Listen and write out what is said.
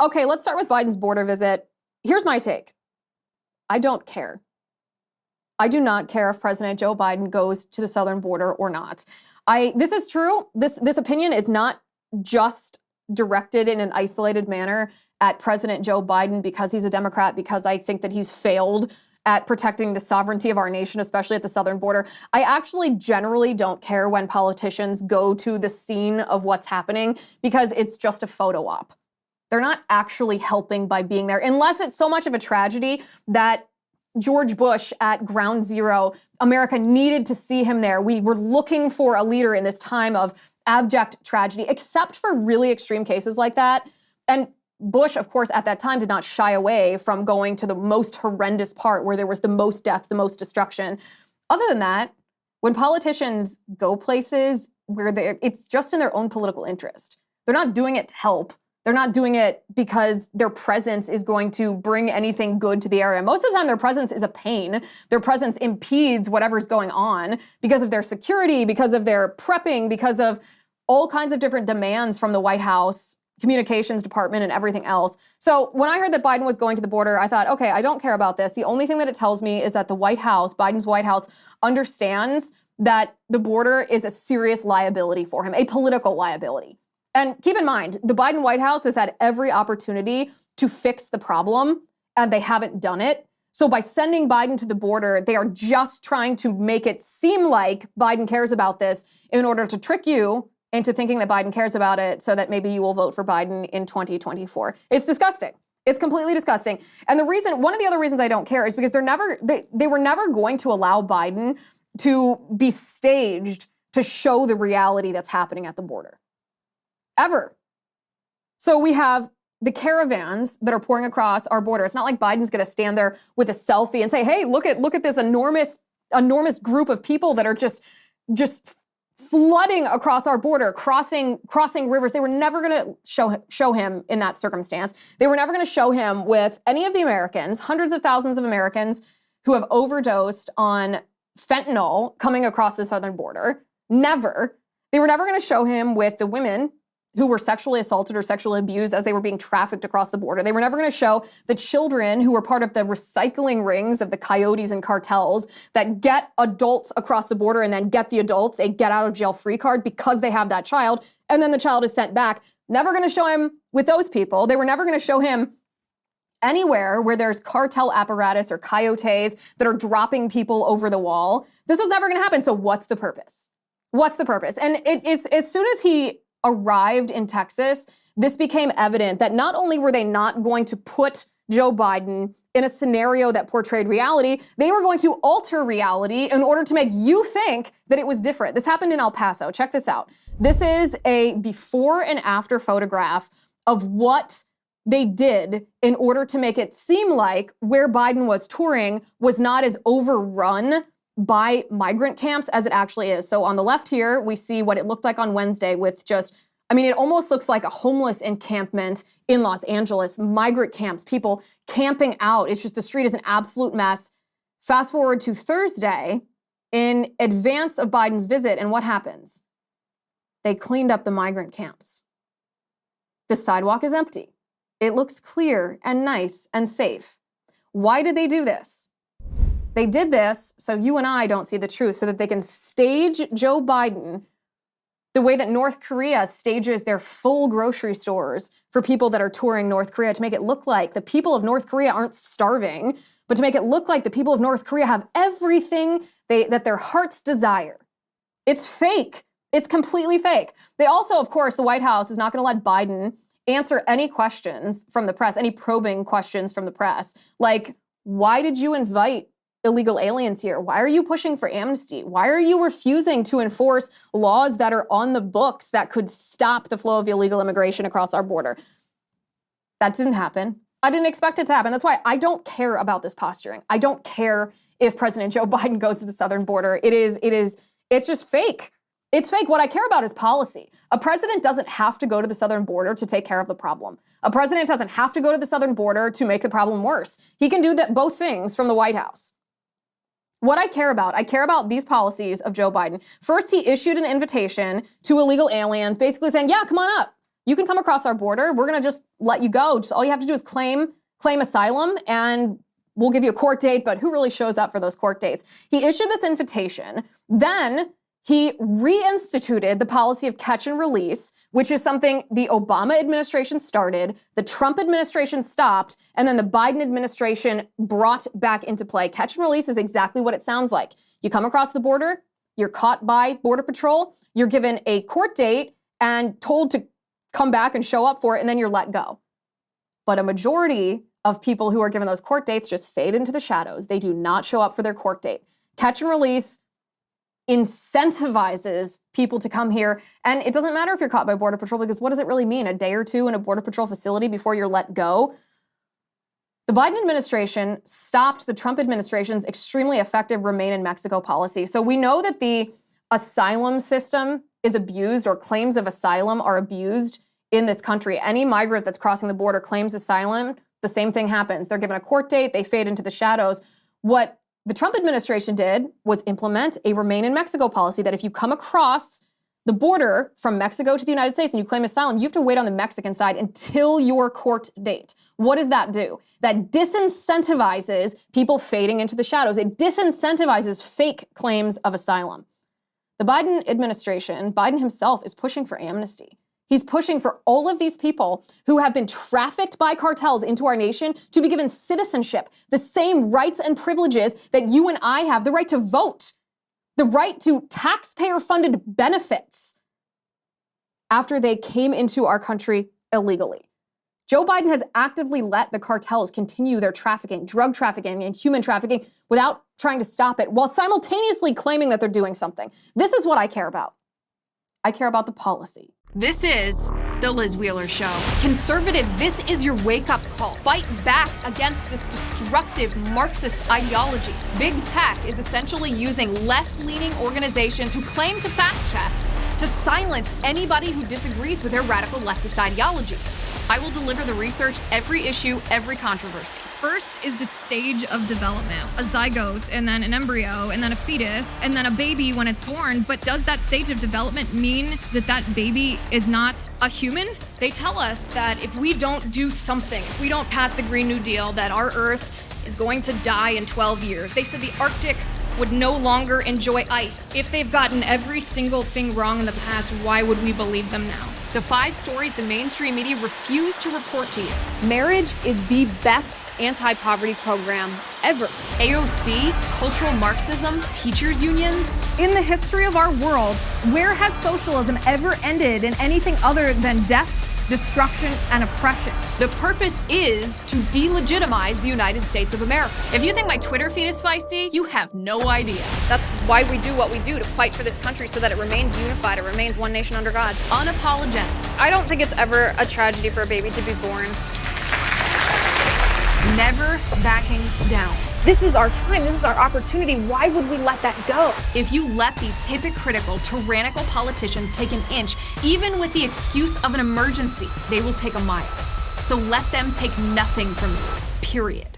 Okay, let's start with Biden's border visit. Here's my take. I don't care. I do not care if President Joe Biden goes to the southern border or not. This is true. This opinion is not just directed in an isolated manner at President Joe Biden because he's a Democrat, because I think that he's failed at protecting the sovereignty of our nation, especially at the southern border. I actually generally don't care when politicians go to the scene of what's happening because it's just a photo op. They're not actually helping by being there, unless it's so much of a tragedy that George Bush at ground zero, America needed to see him there. We were looking for a leader in this time of abject tragedy, except for really extreme cases like that. And Bush, of course, at that time did not shy away from going to the most horrendous part where there was the most death, the most destruction. Other than that, when politicians go places where it's just in their own political interest, they're not doing it to help. They're not doing it because their presence is going to bring anything good to the area. Most of the time, their presence is a pain. Their presence impedes whatever's going on because of their security, because of their prepping, because of all kinds of different demands from the White House, communications department, and everything else. So when I heard that Biden was going to the border, I thought, okay, I don't care about this. The only thing that it tells me is that the White House, Biden's White House, understands that the border is a serious liability for him, a political liability. And keep in mind, the Biden White House has had every opportunity to fix the problem, and they haven't done it. So by sending Biden to the border, they are just trying to make it seem like Biden cares about this in order to trick you into thinking that Biden cares about it so that maybe you will vote for Biden in 2024. It's disgusting. It's completely disgusting. And one of the other reasons I don't care is because they were never going to allow Biden to be staged to show the reality that's happening at the border. Ever. So we have the caravans that are pouring across our border. It's not like Biden's going to stand there with a selfie and say, hey, look at this enormous group of people that are just flooding across our border, crossing rivers. They were never going to show him in that circumstance. They were never going to show him with any of the Americans, hundreds of thousands of Americans who have overdosed on fentanyl coming across the southern border. Never. They were never going to show him with the women who were sexually assaulted or sexually abused as they were being trafficked across the border. They were never going to show the children who were part of the recycling rings of the coyotes and cartels that get adults across the border and then get the adults a get out of jail free card because they have that child, and then the child is sent back. Never going to show him with those people. They were never going to show him anywhere where there's cartel apparatus or coyotes that are dropping people over the wall. This was never going to happen. So what's the purpose? What's the purpose? And it is, as soon as he arrived in Texas, this became evident that not only were they not going to put Joe Biden in a scenario that portrayed reality, they were going to alter reality in order to make you think that it was different. This happened in El Paso. Check this out. This is a before and after photograph of what they did in order to make it seem like where Biden was touring was not as overrun by migrant camps as it actually is. So on the left here, we see what it looked like on Wednesday with it almost looks like a homeless encampment in Los Angeles, migrant camps, people camping out. It's just the street is an absolute mess. Fast forward to Thursday in advance of Biden's visit, and what happens? They cleaned up the migrant camps. The sidewalk is empty. It looks clear and nice and safe. Why did they do this? They did this so you and I don't see the truth, so that they can stage Joe Biden the way that North Korea stages their full grocery stores for people that are touring North Korea, to make it look like the people of North Korea aren't starving, but to make it look like the people of North Korea have everything that their hearts desire. It's fake. It's completely fake. They also, of course, the White House is not going to let Biden answer any questions from the press, any probing questions from the press. Like, why did you invite illegal aliens here? Why are you pushing for amnesty? Why are you refusing to enforce laws that are on the books that could stop the flow of illegal immigration across our border? That didn't happen. I didn't expect it to happen. That's why I don't care about this posturing. I don't care if President Joe Biden goes to the southern border. It's just fake. It's fake. What I care about is policy. A president doesn't have to go to the southern border to take care of the problem. A president doesn't have to go to the southern border to make the problem worse. He can do both things from the White House. What I care about these policies of Joe Biden. First, he issued an invitation to illegal aliens, basically saying, yeah, come on up. you can come across our border. We're going to just let you go. Just all you have to do is claim asylum, and we'll give you a court date, but who really shows up for those court dates? He issued this invitation. Then he reinstituted the policy of catch and release, which is something the Obama administration started, the Trump administration stopped, and then the Biden administration brought back into play. Catch and release is exactly what it sounds like. You come across the border, you're caught by Border Patrol, you're given a court date and told to come back and show up for it, and then you're let go. But a majority of people who are given those court dates just fade into the shadows. They do not show up for their court date. Catch and release incentivizes people to come here. And it doesn't matter if you're caught by Border Patrol, because what does it really mean? A day or two in a Border Patrol facility before you're let go? The Biden administration stopped the Trump administration's extremely effective Remain in Mexico policy. So we know that the asylum system is abused, or claims of asylum are abused in this country. Any migrant that's crossing the border claims asylum, the same thing happens. They're given a court date, they fade into the shadows. What the Trump administration did was implement a Remain in Mexico policy that if you come across the border from Mexico to the United States and you claim asylum, you have to wait on the Mexican side until your court date. What does that do? That disincentivizes people fading into the shadows. It disincentivizes fake claims of asylum. The Biden administration, Biden himself, is pushing for amnesty. He's pushing for all of these people who have been trafficked by cartels into our nation to be given citizenship, the same rights and privileges that you and I have, the right to vote, the right to taxpayer-funded benefits after they came into our country illegally. Joe Biden has actively let the cartels continue their trafficking, drug trafficking, and human trafficking without trying to stop it, while simultaneously claiming that they're doing something. This is what I care about. I care about the policy. This is The Liz Wheeler Show. Conservatives, this is your wake-up call. Fight back against this destructive Marxist ideology. Big tech is essentially using left-leaning organizations who claim to fact-check to silence anybody who disagrees with their radical leftist ideology. I will deliver the research, every issue, every controversy. First is the stage of development, a zygote, and then an embryo, and then a fetus, and then a baby when it's born. But does that stage of development mean that that baby is not a human? They tell us that if we don't do something, if we don't pass the Green New Deal, that our Earth is going to die in 12 years. They said the Arctic would no longer enjoy ice. If they've gotten every single thing wrong in the past, why would we believe them now? The 5 stories the mainstream media refuse to report to you. Marriage is the best anti-poverty program ever. AOC, cultural Marxism, teachers' unions. In the history of our world, where has socialism ever ended in anything other than death, destruction, and oppression? The purpose is to delegitimize the United States of America. If you think my Twitter feed is feisty, you have no idea. That's why we do what we do, to fight for this country so that it remains unified, it remains one nation under God. Unapologetic. I don't think it's ever a tragedy for a baby to be born. Never backing down. This is our time. This is our opportunity. Why would we let that go? If you let these hypocritical, tyrannical politicians take an inch, even with the excuse of an emergency, they will take a mile. So let them take nothing from you, period.